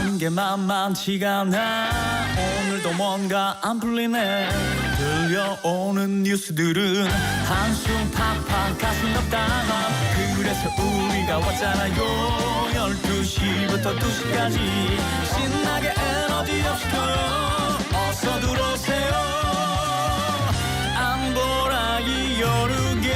하는 게 만만치가 않아. 오늘도 뭔가 안 풀리네. 들려오는 뉴스들은 한숨 팍팍 가슴 아프다. 그래서 우리가 왔잖아요. 12시부터 2시까지 신나게 에너지 업시켜요. 어서 들어오세요. 안보라기 여르게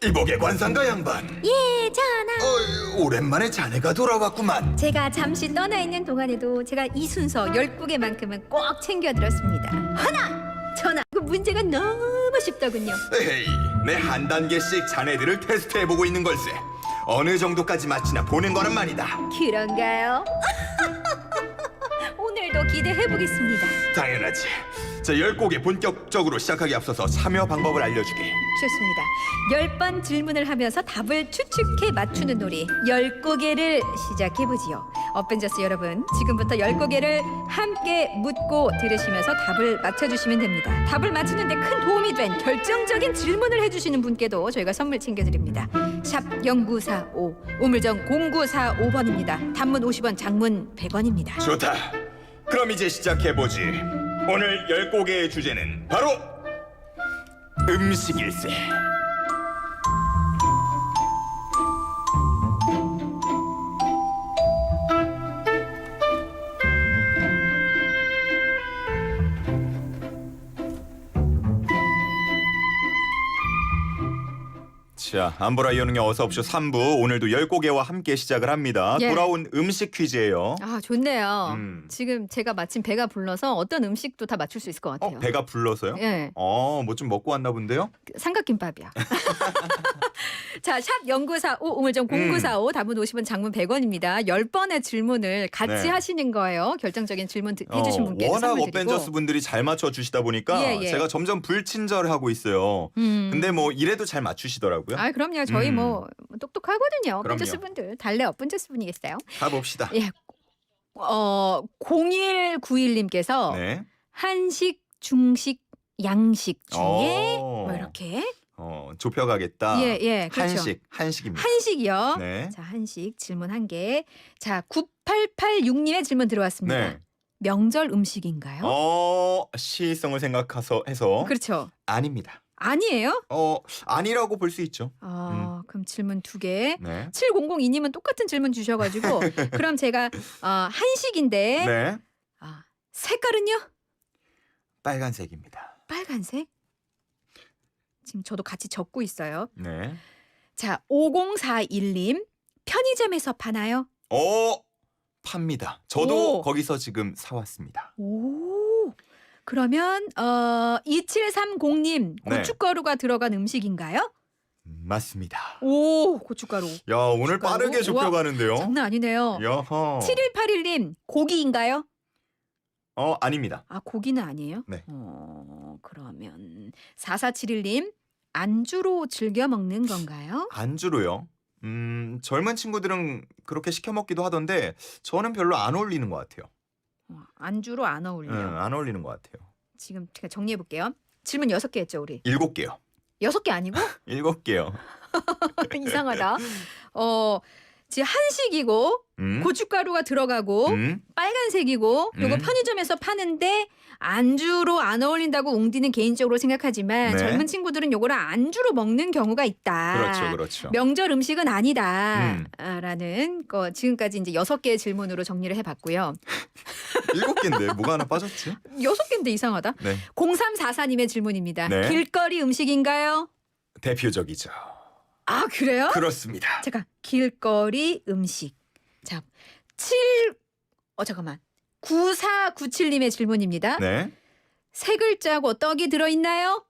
이복의 관상가 양반. 예, 전하. 오랜만에 자네가 돌아왔구만. 제가 잠시 떠나 있는 동안에도 제가 이 순서 10곡에만큼은 꼭 챙겨들었습니다. 하나! 전하, 그 문제가 너무 쉽더군요. 에헤이, 내 한 단계씩 자네들을 테스트해보고 있는 걸세. 어느 정도까지 맞히나 보는 거란 말이다. 그런가요? 오늘도 기대해보겠습니다. 당연하지. 자, 10곡에 본격적으로 시작하기 앞서서 참여 방법을 알려주게. 좋습니다. 10번 질문을 하면서 답을 추측해 맞추는 놀이 10고개를 시작해보지요. 어벤져스 여러분, 지금부터 10고개를 함께 묻고 들으시면서 답을 맞춰주시면 됩니다. 답을 맞추는 데 큰 도움이 된 결정적인 질문을 해주시는 분께도 저희가 선물 챙겨드립니다. 샵 0945, 우물정 0945번입니다. 단문 50원, 장문 100원입니다. 좋다. 그럼 이제 시작해보지. 오늘 10곡의 주제는 바로 음식일세. 자, 안보라 이현웅의 어서옵쇼 3부 오늘도 10곡에와 함께 시작을 합니다. 예. 돌아온 음식 퀴즈예요. 아, 좋네요. 음. 지금 제가 마침 배가 불러서 어떤 음식도 다 맞출 수 있을 것 같아요. 배가 불러서요? 예. 뭐 좀 먹고 왔나 본데요? 삼각김밥이야. 자, 샵 0945, 우물정 0945, 단문 50원, 장문 100원입니다. 10번의 질문을 같이 네. 하시는 거예요. 결정적인 질문 해주신 분께 워낙 선물 드리고. 어벤져스 분들이 잘 맞춰주시다 보니까 예, 예. 제가 점점 불친절하고 있어요. 근데 뭐 이래도 잘 맞추시더라고요. 아, 그럼요. 저희 뭐 똑똑하거든요. 그럼요. 어벤져스 분들. 달래 어벤져스 분이겠어요. 가봅시다. 예. 0191님께서 네. 한식, 중식, 양식 중에 어. 뭐 이렇게 좁혀가겠다. 예, 그렇죠. 한식입니다. 한식이요. 네. 자, 한식 질문 한 개. 자, 9886님의 질문 들어왔습니다. 네. 명절 음식인가요? 시의성을 생각해서 해서 그렇죠. 아닙니다. 아니에요? 아니라고 볼 수 있죠. 그럼 질문 두 개. 네. 7002님은 똑같은 질문 주셔가지고 그럼 제가 한식인데 네. 색깔은요? 빨간색입니다. 빨간색? 지금 저도 같이 적고 있어요. 네. 자, 5041님 편의점에서 파나요? 팝니다. 저도 오. 거기서 지금 사왔습니다. 오. 그러면 2730님 네. 고춧가루가 들어간 음식인가요? 맞습니다. 오, 고춧가루. 야, 오늘 고춧가루? 빠르게 좁혀가는데요. 장난 아니네요. 여허. 7181님 고기인가요? 아닙니다. 고기는 아니에요? 네. 그러면 4471님 안주로 즐겨 먹는 건가요? 안주로요. 젊은 친구들은 그렇게 시켜 먹기도 하던데 저는 별로 안 어울리는 것 같아요. 안주로 안 어울려요. 안 어울리는 것 같아요. 지금 제가 정리해 볼게요. 질문 6개 했죠, 우리. 7개요. 6개 아니고? 7개요. 이상하다. 지금 한식이고 고춧가루가 들어가고 빨간색이고 요거 편의점에서 파는데 안주로 안 어울린다고 웅디는 개인적으로 생각하지만 네. 젊은 친구들은 요거를 안주로 먹는 경우가 있다. 그렇죠. 명절 음식은 아니다. 라는 거 지금까지 이제 6개의 질문으로 정리를 해봤고요. 7개인데 뭐가 하나 빠졌지? 6개인데 이상하다. 네. 0344님의 질문입니다. 네. 길거리 음식인가요? 대표적이죠. 그래요? 그렇습니다. 잠깐, 길거리 음식. 자, 9497님의 질문입니다. 네. 세 글자고 떡이 들어있나요?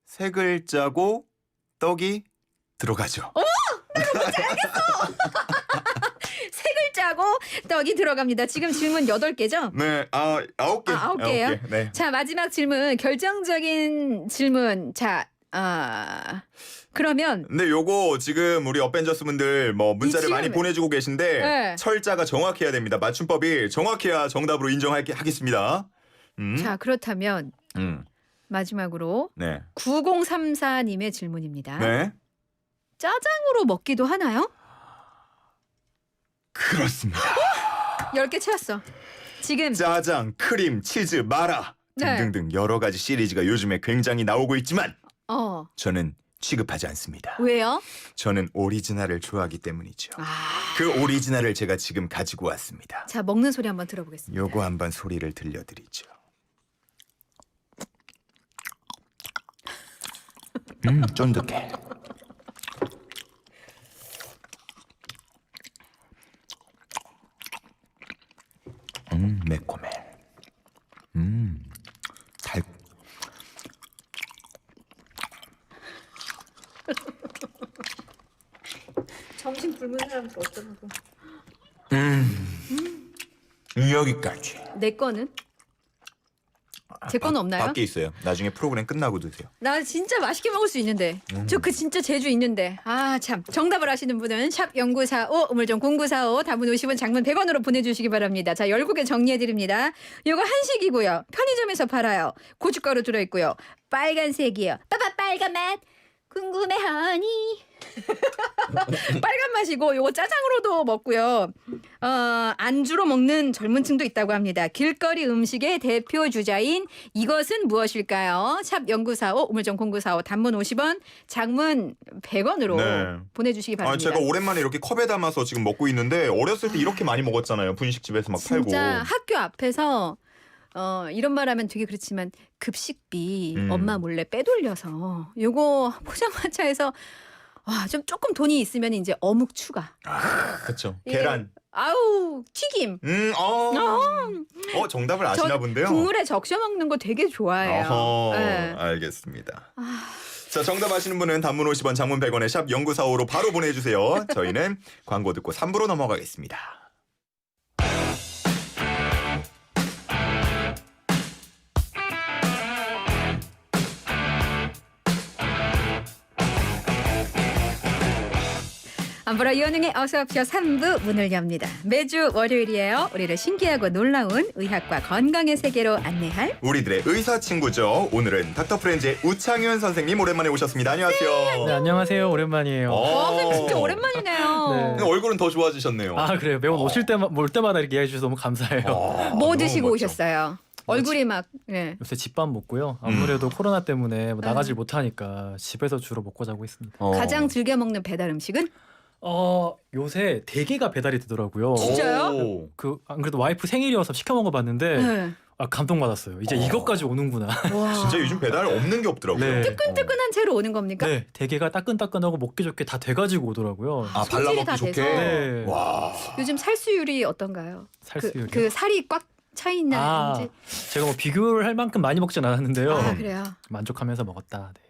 세 글자고 떡이 들어가죠. 세 글자고 떡이 들어갑니다. 지금 질문 8개죠? 네. 9개. 9개요? 네. 자, 마지막 질문, 결정적인 질문. 자, 그러면 근데 요거 지금 우리 어벤져스 분들 뭐 문자를 지금- 많이 보내주고 계신데 네. 철자가 정확해야 됩니다. 맞춤법이 정확해야 정답으로 인정하겠습니다. 자 그렇다면 마지막으로 네. 9034님의 질문입니다. 네. 짜장으로 먹기도 하나요? 그렇습니다. 10개 채웠어. 지금 짜장, 크림, 치즈, 마라 네. 등등등 여러 가지 시리즈가 요즘에 굉장히 나오고 있지만 저는 취급하지 않습니다. 왜요? 저는 오리지널을 좋아하기 때문이죠. 아. 그 오리지널을 제가 지금 가지고 왔습니다. 자 먹는 소리 한번 들어보겠습니다. 요거 한번 소리를 들려드리죠. 쫀득해. 매콤해. 달. 점심 굶은 사람도 어쩌라고. 여기까지. 내 거는? 제 거는 없나요? 밖에 있어요. 나중에 프로그램 끝나고 드세요. 나 진짜 맛있게 먹을 수 있는데. 저 그 진짜 재주 있는데. 참. 정답을 아시는 분은 샵 0945 우물정 0945 답은 50원 장문 100원으로 보내주시기 바랍니다. 자 10곡에 정리해드립니다. 이거 한식이고요. 편의점에서 팔아요. 고춧가루 들어있고요. 빨간색이요. 빠빠 빨간 맛 궁금해하니. 빨간 맛이고 요거 짜장으로도 먹고요. 안주로 먹는 젊은 층도 있다고 합니다. 길거리 음식의 대표 주자인 이것은 무엇일까요? 샵 0945 우물정 0945 단문 50원 장문 100원으로 네. 보내주시기 바랍니다. 제가 오랜만에 이렇게 컵에 담아서 지금 먹고 있는데 어렸을 때 이렇게 많이 먹었잖아요. 분식집에서 막 팔고. 진짜 학교 앞에서 이런 말하면 되게 그렇지만 급식비 엄마 몰래 빼돌려서 요거 포장마차에서 좀 조금 돈이 있으면 이제 어묵 추가. 그렇죠. 예. 계란. 아우 튀김. 정답을 아시나 저 본데요. 국물에 적셔 먹는 거 되게 좋아해요. 네. 알겠습니다. 자, 정답 아시는 분은 단문 50원, 장문 100원에 샵 0945로 바로 보내주세요. 저희는 광고 듣고 3부로 넘어가겠습니다. 안보라 이현웅의 어서옵쇼 3부 문을 엽니다. 매주 월요일이에요. 우리를 신기하고 놀라운 의학과 건강의 세계로 안내할 우리들의 의사 친구죠. 오늘은 닥터 프렌즈의 우창윤 선생님 오랜만에 오셨습니다. 안녕하세요. 네, 안녕하세요. 오랜만이에요. 선생님 진짜 오랜만이네요. 네. 근데 얼굴은 더 좋아지셨네요. 아 그래요. 매번 올 때마다 이렇게 이야기해 주셔서 너무 감사해요. 뭐 너무 드시고 멋져. 오셨어요? 얼굴이 막 요새 집밥 먹고요. 아무래도 코로나 때문에 뭐 나가질 못하니까 집에서 주로 먹고 자고 있습니다. 가장 즐겨 먹는 배달 음식은? 요새 대게가 배달이 되더라고요. 진짜요? 안 그래도 와이프 생일이어서 시켜 먹어봤는데 네. 감동받았어요. 이제 이것까지 오는구나. 와. 진짜 요즘 배달 없는 게 없더라고요. 네. 뜨끈뜨끈한 채로 오는 겁니까? 네, 대게가 따끈따끈하고 먹기 좋게 다 돼가지고 오더라고요. 손질이 다 발라먹기 좋게. 돼서. 네. 와. 요즘 살수율이 어떤가요? 살수율이요? 그 살이 꽉 차 있나 이제. 제가 뭐 비교를 할 만큼 많이 먹진 않았는데요. 그래요. 만족하면서 먹었다. 네.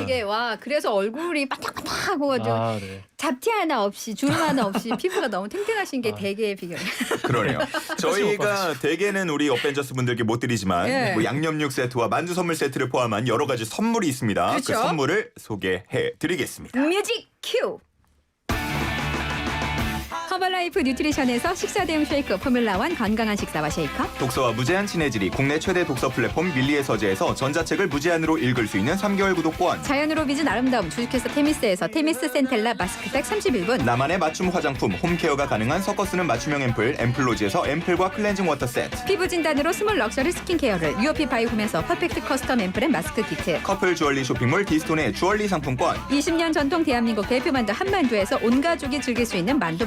되게 그래서 얼굴이 바닥바닥하고 네. 잡티 하나 없이 주름 하나 없이 피부가 너무 탱탱하신 게 대개의 비결. 그러네요. 저희가 대개는 우리 어벤져스 분들께 못 드리지만 네. 뭐 양념육 세트와 만두 선물 세트를 포함한 여러 가지 선물이 있습니다. 그렇죠. 그 선물을 소개해 드리겠습니다. 뮤직 큐. 허벌라이프 뉴트리션에서 식사 대용 쉐이크 포뮬라1 건강한 식사와 쉐이커. 독서와 무제한 친해지리 국내 최대 독서 플랫폼 밀리의 서재에서 전자책을 무제한으로 읽을 수 있는 3개월 구독권. 자연으로 빚은 아름다움 주식회사 테미스에서 테미스 센텔라 마스크팩 31분. 나만의 맞춤 화장품 홈케어가 가능한 섞어 쓰는 맞춤형 앰플로지에서 앰플과 클렌징 워터 세트. 피부 진단으로 스몰 럭셔리 스킨케어를 UOP 바이홈에서 퍼펙트 커스텀 앰플 앤 마스크 키트. 커플 주얼리 쇼핑몰 디스톤의 주얼리 상품권. 20년 전통 대한민국 대표 만두 한만두에서 온 가족이 즐길 수 있는 만두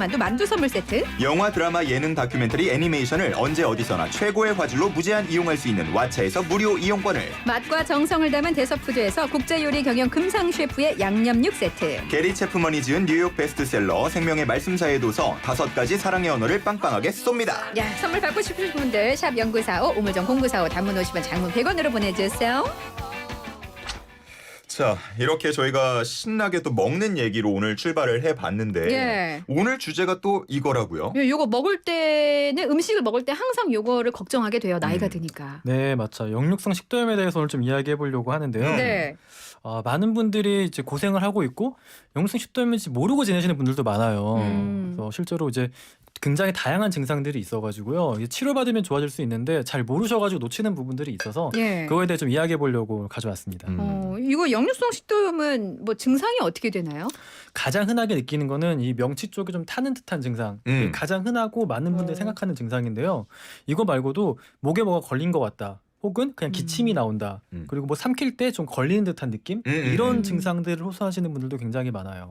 선물 세트. 영화, 드라마, 예능, 다큐멘터리, 애니메이션을 언제 어디서나 최고의 화질로 무제한 이용할 수 있는 왓챠에서 무료 이용권을. 맛과 정성을 담은 대서푸드에서 국제요리 경영 금상 셰프의 양념육 세트. 게리 체프먼이 지은 뉴욕 베스트셀러 생명의 말씀사의 도서 5가지 사랑의 언어를 빵빵하게 쏩니다. 야, 선물 받고 싶으신 분들 샵 0945 우물정 0945 단문 50원 장문 100원으로 보내주세요. 자, 이렇게 저희가 신나게 또 먹는 얘기로 오늘 출발을 해봤는데 예. 오늘 주제가 또 이거라고요. 요거 먹을 때는 음식을 먹을 때 항상 요거를 걱정하게 돼요. 나이가 드니까. 네, 맞죠. 역류성 식도염에 대해서 오늘 좀 이야기해 보려고 하는데요. 네. 많은 분들이 이제 고생을 하고 있고 역류성 식도염인지 모르고 지내시는 분들도 많아요. 그래서 실제로 이제 굉장히 다양한 증상들이 있어가지고요. 이게 치료받으면 좋아질 수 있는데 잘 모르셔가지고 놓치는 부분들이 있어서 예. 그거에 대해 좀 이야기해 보려고 가져왔습니다. 이거 역류성 식도염은 뭐 증상이 어떻게 되나요? 가장 흔하게 느끼는 거는 이 명치 쪽에 좀 타는 듯한 증상. 이게 가장 흔하고 많은 분들이 생각하는 증상인데요. 이거 말고도 목에 뭐가 걸린 것 같다. 혹은 그냥 기침이 나온다. 그리고 뭐 삼킬 때 좀 걸리는 듯한 느낌? 이런 증상들을 호소하시는 분들도 굉장히 많아요.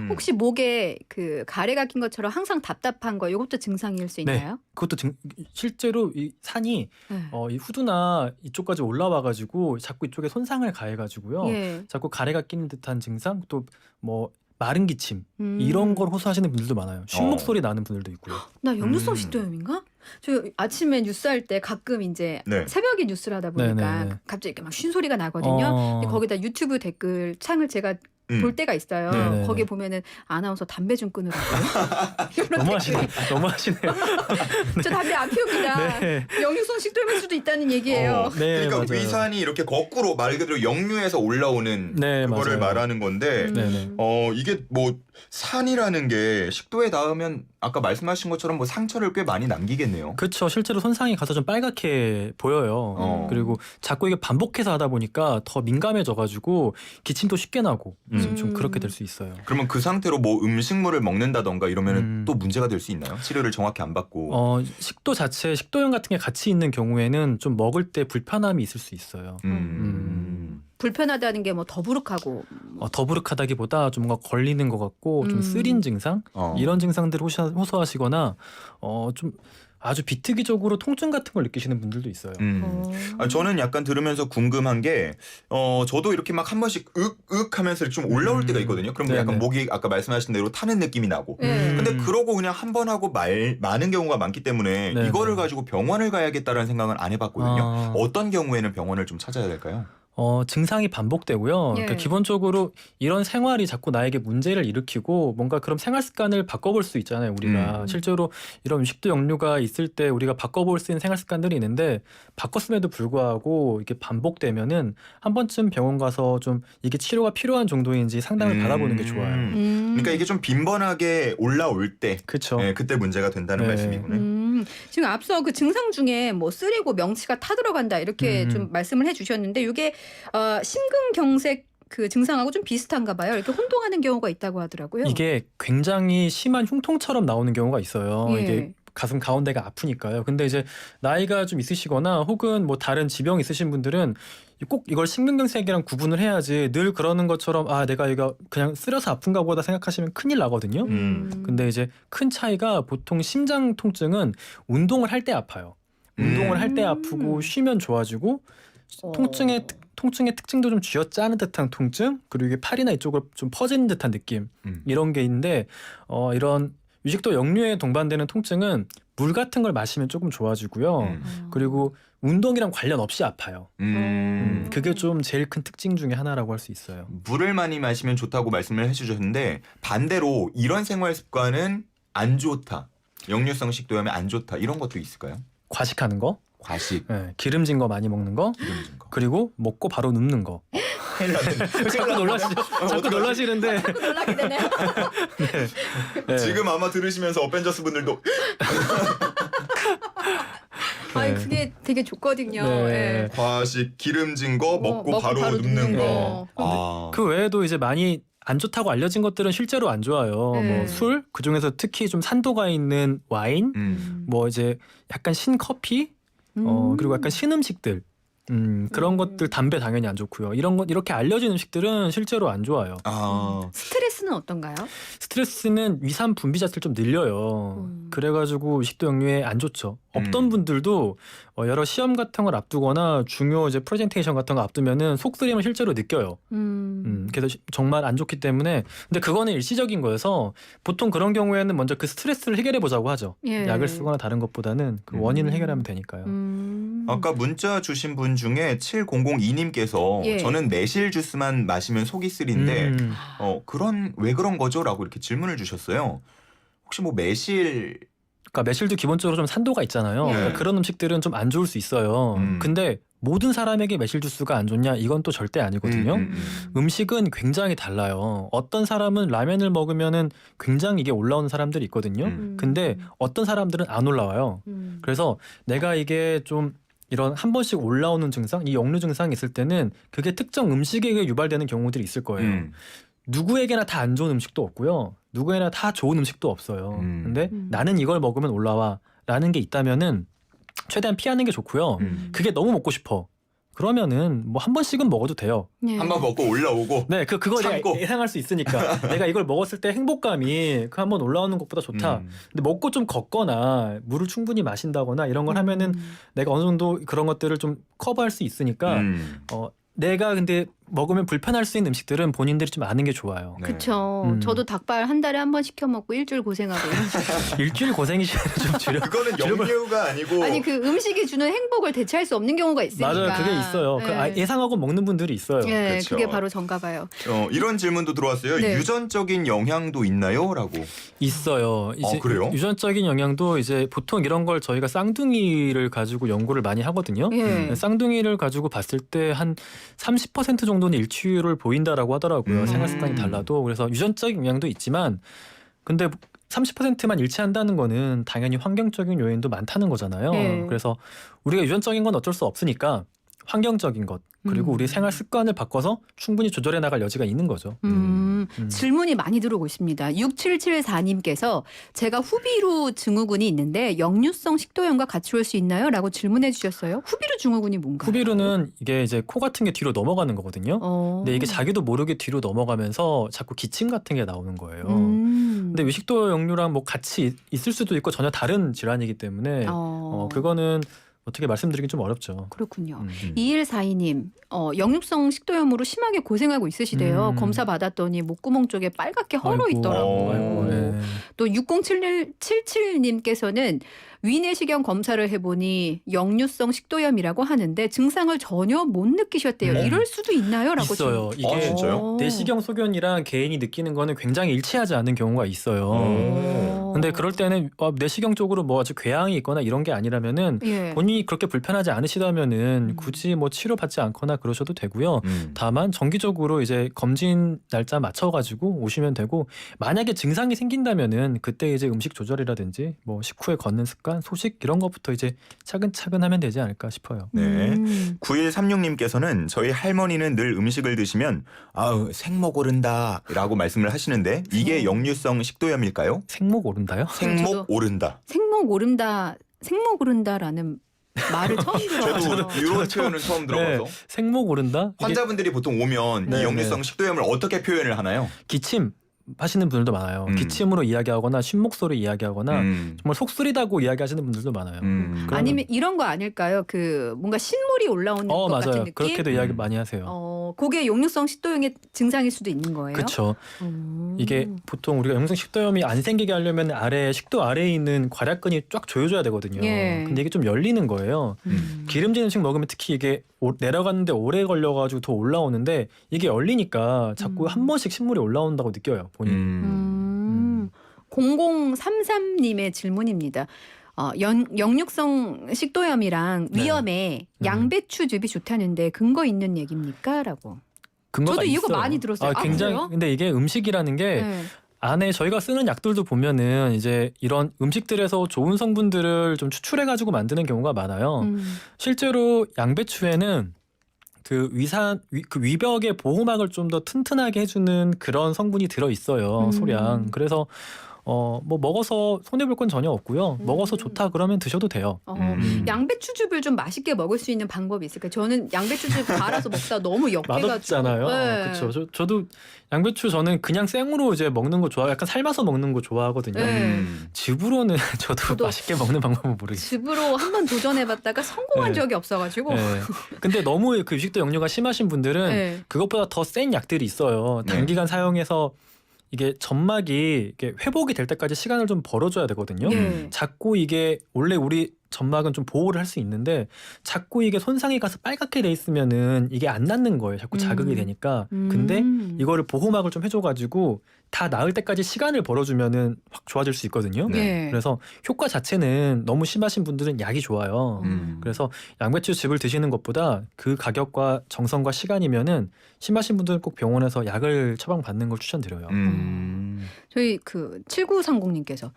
혹시 목에 그 가래가 낀 것처럼 항상 답답한 거 이것도 증상일 수 있나요? 그것도 실제로 이 산이 네. 이 후두나 이쪽까지 올라와가지고 자꾸 이쪽에 손상을 가해가지고요. 예. 자꾸 가래가 끼는 듯한 증상, 또 뭐 마른 기침 이런 걸 호소하시는 분들도 많아요. 쉰목소리 나는 분들도 있고요. 나 역류성 식도염인가? 저 아침에 뉴스할 때 가끔 이제 네. 새벽에 뉴스를 하다 보니까 네네네. 갑자기 이렇게 막 쉰 소리가 나거든요. 근데 거기다 유튜브 댓글 창을 제가 볼 때가 있어요. 네네네. 거기 보면은 아나운서 담배 좀 끊으라고요. 이런 너무하시네. 댓글이. 너무하시네요. 저 담배 안 피웁니다. 네. 역류성 식도염일 수도 있다는 얘기예요. 네, 그러니까 맞아요. 위산이 이렇게 거꾸로 말 그대로 역류에서 올라오는 네, 그거를 맞아요. 말하는 건데 네네. 이게 뭐 산이라는 게 식도에 닿으면 아까 말씀하신 것처럼 뭐 상처를 꽤 많이 남기겠네요. 그렇죠. 실제로 손상이 가서 좀 빨갛게 보여요. 그리고 자꾸 이게 반복해서 하다 보니까 더 민감해져가지고 기침도 쉽게 나고 좀 그렇게 될 수 있어요. 그러면 그 상태로 뭐 음식물을 먹는다던가 이러면은 또 문제가 될 수 있나요? 치료를 정확히 안 받고. 식도 자체 식도염 같은 게 같이 있는 경우에는 좀 먹을 때 불편함이 있을 수 있어요. 불편하다는 게 뭐 더부룩하고 더부룩하다기보다 좀 뭔가 걸리는 것 같고 좀 쓰린 증상 이런 증상들을 호소하시거나 좀 아주 비특이적으로 통증 같은 걸 느끼시는 분들도 있어요. 저는 약간 들으면서 궁금한 게 저도 이렇게 막 한 번씩 윽윽 하면서 좀 올라올 때가 있거든요. 그럼 네네. 약간 목이 아까 말씀하신 대로 타는 느낌이 나고. 네. 근데 그러고 그냥 한 번 하고 많은 경우가 많기 때문에 네네. 이거를 가지고 병원을 가야겠다라는 생각은 안 해봤거든요. 어떤 경우에는 병원을 좀 찾아야 될까요? 증상이 반복되고요. 예. 그러니까 기본적으로 이런 생활이 자꾸 나에게 문제를 일으키고 뭔가 그럼 생활 습관을 바꿔볼 수 있잖아요. 우리가 실제로 이런 식도 역류가 있을 때 우리가 바꿔볼 수 있는 생활 습관들이 있는데 바꿨음에도 불구하고 이게 반복되면은 한 번쯤 병원 가서 좀 이게 치료가 필요한 정도인지 상담을 받아보는 게 좋아요. 그러니까 이게 좀 빈번하게 올라올 때 그렇죠. 그때 문제가 된다는 네. 말씀이군요. 지금 앞서 그 증상 중에 뭐 쓰리고 명치가 타들어간다 이렇게 좀 말씀을 해주셨는데 이게 심근경색 그 증상하고 좀 비슷한가 봐요. 이렇게 혼동하는 경우가 있다고 하더라고요. 이게 굉장히 심한 흉통처럼 나오는 경우가 있어요. 예. 이게 가슴 가운데가 아프니까요. 근데 이제 나이가 좀 있으시거나 혹은 뭐 다른 지병 있으신 분들은 꼭 이걸 심근경색이랑 구분을 해야지 늘 그러는 것처럼 내가 이거 그냥 쓰려서 아픈가 보다 생각하시면 큰일 나거든요. 근데 이제 큰 차이가 보통 심장 통증은 운동을 할 때 아파요. 운동을 할 때 아프고 쉬면 좋아지고 통증의 특징도 좀 쥐어짜는 듯한 통증, 그리고 이게 팔이나 이쪽으로 좀 퍼지는 듯한 느낌 이런 게 있는데 이런 유식도 역류에 동반되는 통증은 물 같은 걸 마시면 조금 좋아지고요. 그리고 운동이랑 관련 없이 아파요. 그게 좀 제일 큰 특징 중에 하나라고 할 수 있어요. 물을 많이 마시면 좋다고 말씀을 해주셨는데 반대로 이런 생활 습관은 안 좋다. 역류성 식도염에 안 좋다. 이런 것도 있을까요? 과식하는 거, 과식, 기름진 거 많이 먹는 거, 기름진 거. 그리고 먹고 바로 눕는 거. 자꾸 놀라시는데 자꾸 놀라게 되네요. 네. 지금 아마 들으시면서 어벤져스 분들도 아니 그게 되게 좋거든요. 네. 예. 과식, 기름진 거 먹고 바로 눕는 거. 그 외에도 이제 많이 안 좋다고 알려진 것들은 실제로 안 좋아요. 네. 뭐 술, 그 중에서 특히 좀 산도가 있는 와인, 뭐 이제 약간 신 커피, 그리고 약간 신 음식들. 그런 것들, 담배 당연히 안 좋고요. 이런 것 이렇게 알려진 음식들은 실제로 안 좋아요. 스트레스는 어떤가요? 스트레스는 위산 분비 자체를 좀 늘려요. 그래가지고 식도 역류에 안 좋죠. 없던 분들도 여러 시험 같은 걸 앞두거나 중요 이제 프레젠테이션 같은 거 앞두면은 속쓰림을 실제로 느껴요. 그래서 정말 안 좋기 때문에 근데 그거는 일시적인 거여서 보통 그런 경우에는 먼저 그 스트레스를 해결해 보자고 하죠. 예. 약을 쓰거나 다른 것보다는 그 원인을 해결하면 되니까요. 아까 문자 주신 분 중에 7002님께서 예. 저는 매실 주스만 마시면 속이 쓰린데 음. 왜 그런 거죠? 라고 이렇게 질문을 주셨어요. 혹시 뭐 매실 그러니까 매실도 기본적으로 좀 산도가 있잖아요. 예. 그러니까 그런 음식들은 좀 안 좋을 수 있어요. 근데 모든 사람에게 매실 주스가 안 좋냐? 이건 또 절대 아니거든요. 음식은 굉장히 달라요. 어떤 사람은 라면을 먹으면은 굉장히 이게 올라오는 사람들이 있거든요. 근데 어떤 사람들은 안 올라와요. 그래서 내가 이게 좀 이런 한 번씩 올라오는 증상, 이 역류 증상이 있을 때는 그게 특정 음식에 의해 유발되는 경우들이 있을 거예요. 누구에게나 다 안 좋은 음식도 없고요. 누구에게나 다 좋은 음식도 없어요. 근데 나는 이걸 먹으면 올라와 라는 게 있다면은 최대한 피하는 게 좋고요. 그게 너무 먹고 싶어. 그러면은 뭐 한 번씩은 먹어도 돼요. 예. 한번 먹고 올라오고 네, 그거 내가 참고. 예상할 수 있으니까. 내가 이걸 먹었을 때 행복감이 그 한번 올라오는 것보다 좋다. 근데 먹고 좀 걷거나 물을 충분히 마신다거나 이런 걸 하면은 내가 어느 정도 그런 것들을 좀 커버할 수 있으니까 내가 근데 먹으면 불편할 수 있는 음식들은 본인들이 좀 아는 게 좋아요. 네. 그쵸. 저도 닭발 한 달에 한 번 시켜 먹고 일주일 고생하고 일주일 고생이시면 좀 줄여. 그거는 역류가 아니고 아니 그 음식이 주는 행복을 대체할 수 없는 경우가 있으니까. 맞아요, 그게 있어요. 그 예상하고 먹는 분들이 있어요. 예, 그쵸. 그게 바로 전가 봐요. 이런 질문도 들어왔어요. 네. 유전적인 영향도 있나요? 라고. 있어요. 이제 그래요? 유전적인 영향도 이제 보통 이런 걸 저희가 쌍둥이를 가지고 연구를 많이 하거든요. 예. 쌍둥이를 가지고 봤을 때 한 30% 정도는 일치율을 보인다라고 하더라고요. 생활 습관이 달라도. 그래서 유전적인 영향도 있지만 근데 30%만 일치한다는 거는 당연히 환경적인 요인도 많다는 거잖아요. 예. 그래서 우리가 유전적인 건 어쩔 수 없으니까 환경적인 것 그리고 우리 생활 습관을 바꿔서 충분히 조절해 나갈 여지가 있는 거죠. 질문이 많이 들어오고 있습니다. 6774님께서 제가 후비루 증후군이 있는데 역류성 식도염과 같이 올 수 있나요? 라고 질문해 주셨어요. 후비루 증후군이 뭔가요? 후비루는 이게 이제 코 같은 게 뒤로 넘어가는 거거든요. 근데 이게 자기도 모르게 뒤로 넘어가면서 자꾸 기침 같은 게 나오는 거예요. 근데 위식도 역류랑 뭐 같이 있을 수도 있고 전혀 다른 질환이기 때문에 그거는 어떻게 말씀드리긴 좀 어렵죠. 그렇군요. 2142님, 역류성 식도염으로 심하게 고생하고 있으시대요. 검사 받았더니 목구멍 쪽에 빨갛게 헐어 아이고, 있더라고요. 아이고, 네. 또 6077님께서는 위내시경 검사를 해보니 역류성 식도염이라고 하는데 증상을 전혀 못 느끼셨대요. 이럴 수도 있나요? 라고 있어요. 질문. 이게 진짜요? 내시경 소견이랑 개인이 느끼는 거는 굉장히 일치하지 않는 경우가 있어요. 근데 그럴 때는 내시경 쪽으로 뭐 아주 궤양이 있거나 이런 게 아니라면은 예. 본인이 그렇게 불편하지 않으시다면은 굳이 뭐 치료 받지 않거나 그러셔도 되고요. 다만 정기적으로 이제 검진 날짜 맞춰가지고 오시면 되고 만약에 증상이 생긴다면은 그때 이제 음식 조절이라든지 뭐 식후에 걷는 습관, 소식 이런 것부터 이제 차근차근 하면 되지 않을까 싶어요. 네. 9136님께서는 저희 할머니는 늘 음식을 드시면 아우 생목 오른다 라고 말씀을 하시는데 이게 역류성 식도염일까요? 생목 오른다요? 생목 오른다. 생목 오른다라는 말을 처음 들어요. 저도 이런 표현을 처음 들어봐서. 네, 생목 오른다? 이게 환자분들이 보통 오면 네, 이 역류성 식도염을 어떻게 표현을 하나요? 기침 하시는 분들도 많아요. 기침으로 이야기하거나 쉰목소리 이야기하거나 정말 속쓰리다고 이야기하시는 분들도 많아요. 그러면- 아니면 이런 거 아닐까요? 그 뭔가 신물이 올라오는 것 맞아요. 같은 느낌? 그렇게도 이야기 많이 하세요. 그게 역류성 식도염의 증상일 수도 있는 거예요. 그렇죠. 이게 보통 우리가 역류성 식도염이 안 생기게 하려면 식도 아래에 있는 괄약근이 쫙 조여줘야 되거든요. 예. 근데 이게 좀 열리는 거예요. 기름진 음식 먹으면 특히 이게 내려가는데 오래 걸려가지고 더 올라오는데 이게 열리니까 자꾸 한 번씩 신물이 올라온다고 느껴요. 본인. 0033님의 질문입니다. 역류성 식도염이랑 네. 위염에 양배추즙이 좋다는데 근거 있는 얘기입니까? 라고. 근거가 저도 이거 있어요. 많이 들었어요. 아, 굉장히 그래요? 근데 이게 음식이라는 게 네. 안에 저희가 쓰는 약들도 보면은 이제 이런 음식들에서 좋은 성분들을 좀 추출해가지고 만드는 경우가 많아요. 실제로 양배추에는 그 위벽의 보호막을 좀 더 튼튼하게 해주는 그런 성분이 들어 있어요. 소량. 그래서 뭐 먹어서 손해 볼 건 전혀 없고요. 먹어서 좋다 그러면 드셔도 돼요. 양배추즙을 좀 맛있게 먹을 수 있는 방법이 있을까요? 저는 양배추즙 갈아서 먹다 너무 역해가지고. 맛없잖아요. 네. 그렇죠. 저도 양배추 저는 그냥 생으로 이제 먹는 거 좋아. 약간 삶아서 먹는 거 좋아하거든요. 네. 즙으로는 저도 저도 맛있게 먹는 방법은 모르겠어요. 즙으로 한번 도전해봤다가 성공한 네. 적이 없어가지고. 네. 근데 너무 그 유식도 역류가 심하신 분들은 네. 그것보다 더 센 약들이 있어요. 네. 단기간 사용해서 이게 점막이 이게 회복이 될 때까지 시간을 좀 벌어줘야 되거든요. 네. 자꾸 이게 원래 우리 점막은 좀 보호를 할 수 있는데 자꾸 이게 손상이 가서 빨갛게 돼 있으면은 이게 안 낫는 거예요. 자꾸 자극이 되니까. 근데 이거를 보호막을 좀 해줘가지고 다 나을 때까지 시간을 벌어주면은 확 좋아질 수 있거든요. 네. 그래서 효과 자체는 너무 심하신 분들은 약이 좋아요. 그래서 양배추 즙을 드시는 것보다 그 가격과 정성과 시간이면은 심하신 분들은 꼭 병원에서 약을 처방받는 걸 추천드려요. 저희 그 7930님께서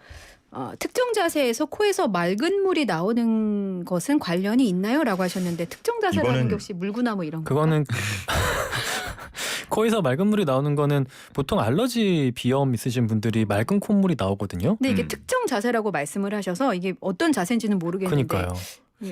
특정 자세에서 코에서 맑은 물이 나오는 것은 관련이 있나요? 라고 하셨는데 특정 자세라는 게 혹시 물구나무 이런 거? 그거는 코에서 맑은 물이 나오는 거는 보통 알러지 비염 있으신 분들이 맑은 콧물이 나오거든요. 근데 이게 특정 자세라고 말씀을 하셔서 이게 어떤 자세인지는 모르겠는데. 그러니까요.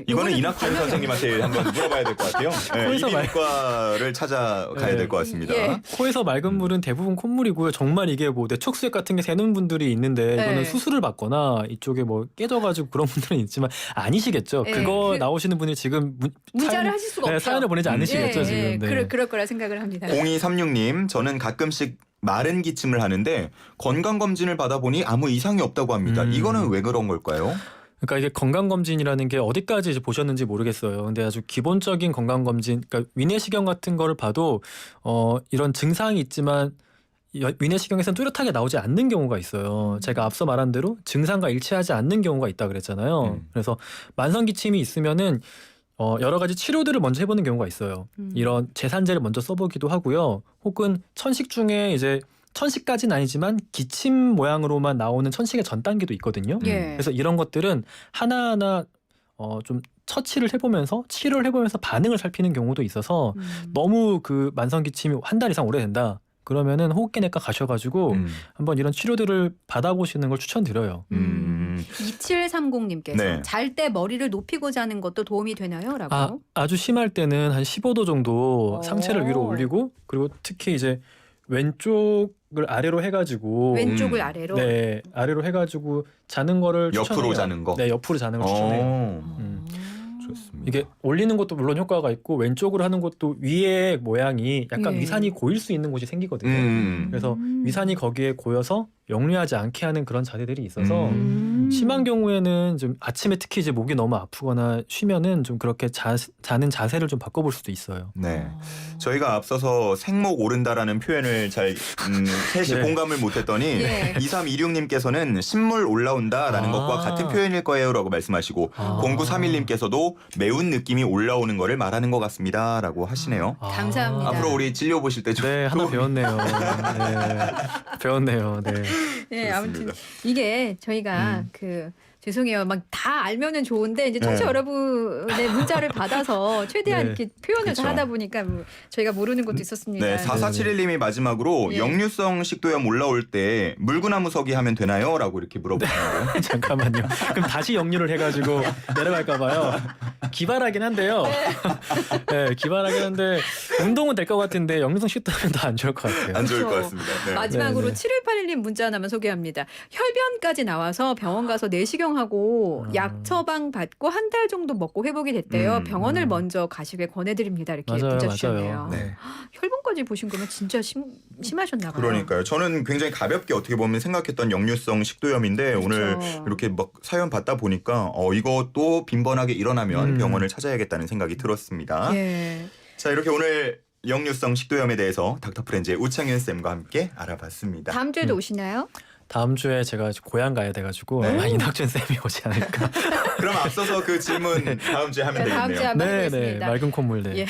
이거는 이낙준 선생님한테 한번 물어봐야 될 것 같아요. 네, 코에서 이비인후과를 찾아가야 네. 될 것 같습니다. 예. 코에서 맑은 물은 대부분 콧물이고요. 정말 이게 뭐 뇌척수액 같은 게 새는 분들이 있는데 이거는 네. 수술을 받거나 이쪽에 뭐 깨져가지고 그런 분들은 있지만 아니시겠죠. 네. 그거 나오시는 분이 지금 문자를 하실 수가 없죠. 사연을 보내지 않으시겠죠 예, 지금. 예. 네. 그럴 거라 생각을 합니다. 0236님, 저는 가끔씩 마른 기침을 하는데 건강검진을 받아보니 아무 이상이 없다고 합니다. 이거는 왜 그런 걸까요? 그러니까 이게 건강검진이라는 게 어디까지 이제 보셨는지 모르겠어요. 근데 아주 기본적인 건강검진, 그러니까 위내시경 같은 거를 봐도 이런 증상이 있지만 위내시경에서는 뚜렷하게 나오지 않는 경우가 있어요. 제가 앞서 말한 대로 증상과 일치하지 않는 경우가 있다 그랬잖아요. 그래서 만성기침이 있으면은 여러 가지 치료들을 먼저 해보는 경우가 있어요. 이런 제산제를 먼저 써보기도 하고요. 혹은 천식 중에 이제 천식까지는 아니지만 기침 모양으로만 나오는 천식의 전 단계도 있거든요. 예. 그래서 이런 것들은 하나하나 좀 처치를 해보면서 치료를 해보면서 반응을 살피는 경우도 있어서 너무 그 만성 기침이 한 달 이상 오래된다. 그러면은 호흡기내과 가셔가지고 한번 이런 치료들을 받아보시는 걸 추천드려요. 2730님께서 네. 잘 때 머리를 높이고 자는 것도 도움이 되나요? 라고. 아주 심할 때는 한 15도 정도 상체를 위로 올리고 그리고 특히 이제 왼쪽을 아래로 해가지고 왼쪽을 아래로. 네 아래로 해가지고 자는 거를 옆으로 추천해요. 자는 거? 네 옆으로 자는 걸 추천해요. 좋습니다. 이게 올리는 것도 물론 효과가 있고 왼쪽으로 하는 것도 위에 모양이 약간 예. 위산이 고일 수 있는 곳이 생기거든요. 그래서 위산이 거기에 고여서 역류하지 않게 하는 그런 자세들이 있어서 심한 경우에는 좀 아침에 특히 이제 목이 너무 아프거나 쉬면은 좀 그렇게 자는 자세를 좀 바꿔볼 수도 있어요. 네. 저희가 앞서서 생목 오른다라는 표현을 잘 셋이 네. 공감을 못했더니 예. 2326님께서는 신물 올라온다라는 것과 같은 표현일 거예요라고 말씀하시고 0931님께서도 매운 느낌이 올라오는 거를 말하는 것 같습니다라고 하시네요. 감사합니다. 앞으로 우리 진료 보실 때 좀 네 하나 배웠네요. 네. 배웠네요. 네. 네, 아무튼 좋습니다. 이게 저희가 그 죄송해요. 막 다 알면은 좋은데 이제 청취자 네. 여러분의 문자를 받아서 최대한 네. 이렇게 표현을 그쵸. 다 하다 보니까 뭐 저희가 모르는 것도 있었습니다. 네, 4471님이 마지막으로 예. 역류성 식도염 올라올 때 물구나무서기 하면 되나요? 라고 이렇게 물어보시는데요. 잠깐만요. 그럼 다시 역류를 해가지고 내려갈까봐요. 기발하긴 한데요. 네, 기발하긴 한데 운동은 될 것 같은데 역류성 식도염은 더 안 좋을 것 같아요. 안 좋을 것 그렇죠. 같습니다. 네. 마지막으로 네, 7181님 문자 하나만 소개합니다. 혈변까지 나와서 병원 가서 내시경하고 약 처방 받고 한 달 정도 먹고 회복이 됐대요. 병원을 먼저 가시길 권해드립니다. 이렇게 문자 주셨네요. 네. 혈변까지 보신 거면 진짜 심하셨나 봐요. 그러니까요. 저는 굉장히 가볍게 어떻게 보면 생각했던 역류성 식도염인데 그렇죠. 오늘 이렇게 막 사연 받다 보니까 이것도 빈번하게 일어나면 병원을 찾아야겠다는 생각이 들었습니다. 예. 자, 이렇게 오늘 역류성 식도염에 대해서 닥터프렌즈의 우창윤 쌤과 함께 알아봤습니다. 다음 주에도 오시나요? 다음 주에 제가 고향 가야 돼가지고 네. 아마 이낙준 쌤이 오지 않을까. 그럼 앞서서 그 질문 다음 주에 하면 다음 주에 되겠네요. 한번 네, 네, 해보겠습니다. 맑은 콧물. 네. 예.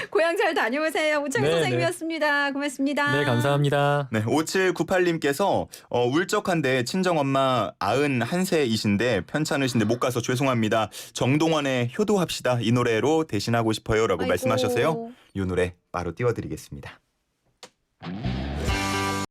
고향 잘 다녀오세요. 우창 네, 선생님이었습니다. 고맙습니다. 네, 감사합니다. 네, 5798님께서 울적한데 친정엄마 91세이신데 편찮으신데 못 가서 죄송합니다. 정동원의 효도합시다 이 노래로 대신하고 싶어요 라고 아이고. 말씀하셨어요. 이 노래 바로 띄워드리겠습니다.